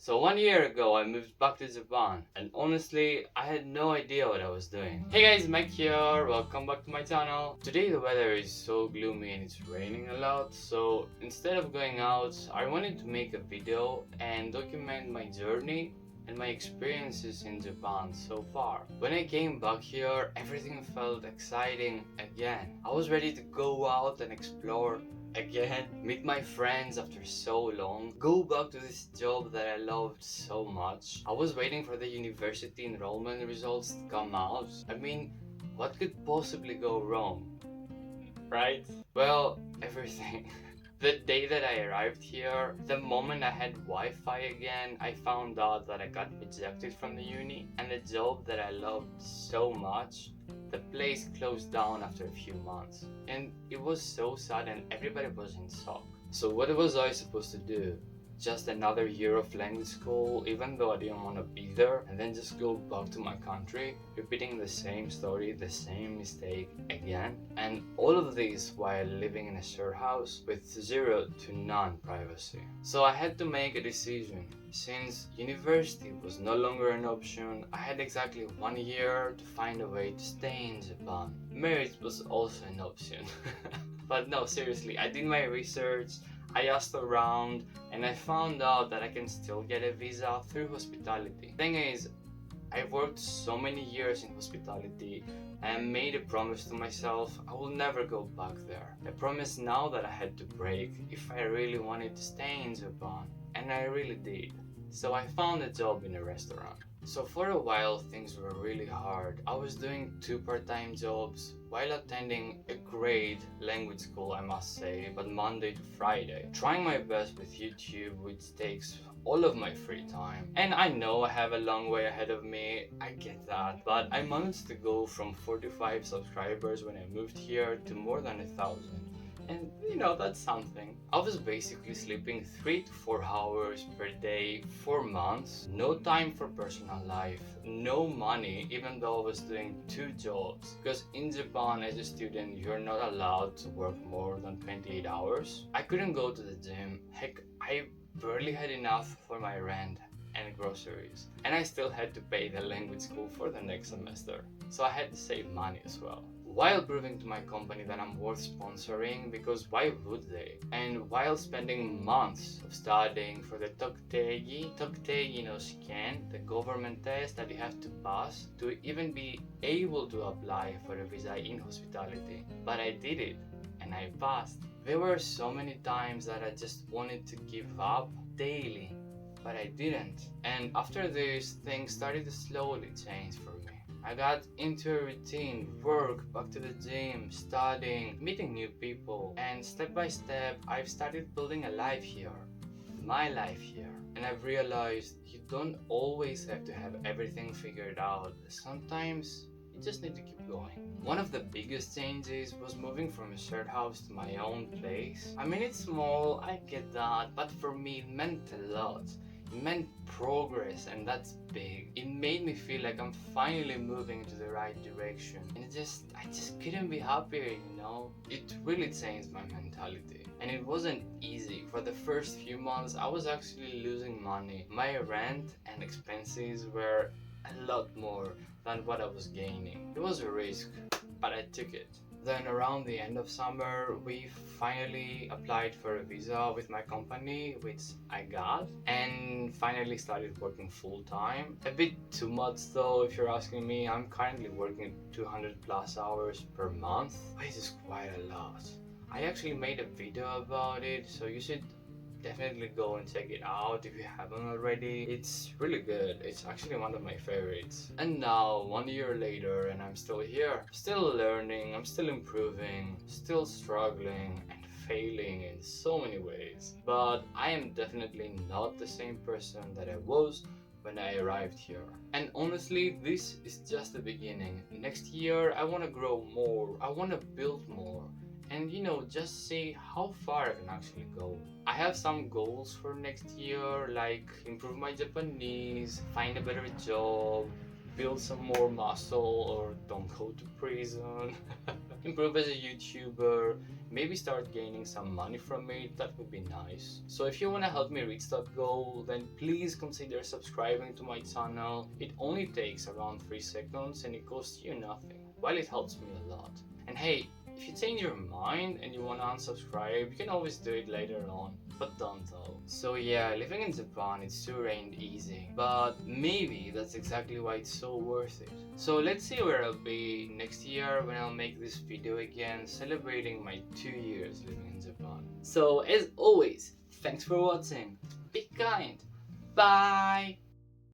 So 1 year ago I moved back to Japan, and honestly I had no idea what I was doing. Hey guys, Mike here, welcome back to my channel. Today the weather is so gloomy and it's raining a lot, so instead of going out I wanted to make a video and document my journey and my experiences in Japan so far. When I came back here, everything felt exciting again. I was ready to go out and explore again, meet my friends after so long, go back to this job that I loved so much. I was waiting for the university enrollment results to come out. I mean, what could possibly go wrong, right? Well, everything. The day that I arrived here, the moment I had Wi-Fi again, I found out that I got rejected from the uni, and the job that I loved so much, the place closed down after a few months. And it was so sad and everybody was in shock. So what was I supposed to do? Just another year of language school, even though I didn't want to be there, and then just go back to my country, repeating the same story, the same mistake again, and all of this while living in a share house with 0 to none privacy. So I had to make a decision. Since university was no longer an option, I had exactly 1 year to find a way to stay in Japan. Marriage was also an option. But no, seriously, I did my research, I asked around, and I found out that I can still get a visa through hospitality. Thing is, I worked so many years in hospitality and made a promise to myself I will never go back there. A promise now that I had to break if I really wanted to stay in Japan, and I really did. So I found a job in a restaurant. So for a while things were really hard. I was doing 2 part-time jobs while attending a great language school, I must say, but Monday to Friday. Trying my best with YouTube, which takes all of my free time. And I know I have a long way ahead of me, I get that, but I managed to go from 45 subscribers when I moved here to more than 1,000. And you know, that's something. I was basically sleeping 3 to 4 hours per day for months, no time for personal life, no money, even though I was doing 2 jobs. Because in Japan, as a student, you're not allowed to work more than 28 hours. I couldn't go to the gym. Heck, I barely had enough for my rent and groceries. And I still had to pay the language school for the next semester. So I had to save money as well, while proving to my company that I'm worth sponsoring, because why would they? And while spending months of studying for the Toktegi no Shiken, the government test that you have to pass to even be able to apply for a visa in hospitality. But I did it, and I passed. There were so many times that I just wanted to give up daily, but I didn't. And after this, things started to slowly change for me. I got into a routine, work, back to the gym, studying, meeting new people, and step by step I've started building a life here, my life here. And I've realized you don't always have to have everything figured out. Sometimes you just need to keep going. One of the biggest changes was moving from a shared house to my own place. I mean, it's small, I get that, but for me it meant a lot. It meant progress, and that's big. It made me feel like I'm finally moving into the right direction, and I just couldn't be happier, you know? It really changed my mentality. And it wasn't easy. For the first few months I was actually losing money. My rent and expenses were a lot more than what I was gaining. It was a risk, but I took it. Then around the end of summer, we finally applied for a visa with my company, which I got, and finally started working full time. A bit too much though, if you're asking me. I'm currently working 200 plus hours per month, which is quite a lot. I actually made a video about it, so you should definitely go and check it out if you haven't already. It's really good. It's actually one of my favorites. And now 1 year later, and I'm still here, still learning, I'm still improving, still struggling and failing in so many ways. But I am definitely not the same person that I was when I arrived here. And honestly, this is just the beginning. Next year I want to grow more, I want to build more, and you know, just see how far I can actually go. I have some goals for next year, like improve my Japanese, find a better job, build some more muscle, or don't go to prison. improve as a YouTuber, maybe start gaining some money from it. That would be nice. So if you want to help me reach that goal, then please consider subscribing to my channel. It only takes around 3 seconds and it costs you nothing, while it helps me a lot. And hey, if you change your mind and you want to unsubscribe, you can always do it later on, but don't though. So yeah, living in Japan, it's super ain't easy, but maybe that's exactly why it's so worth it. So let's see where I'll be next year when I'll make this video again, celebrating my 2 years living in Japan. So as always, thanks for watching, be kind, bye!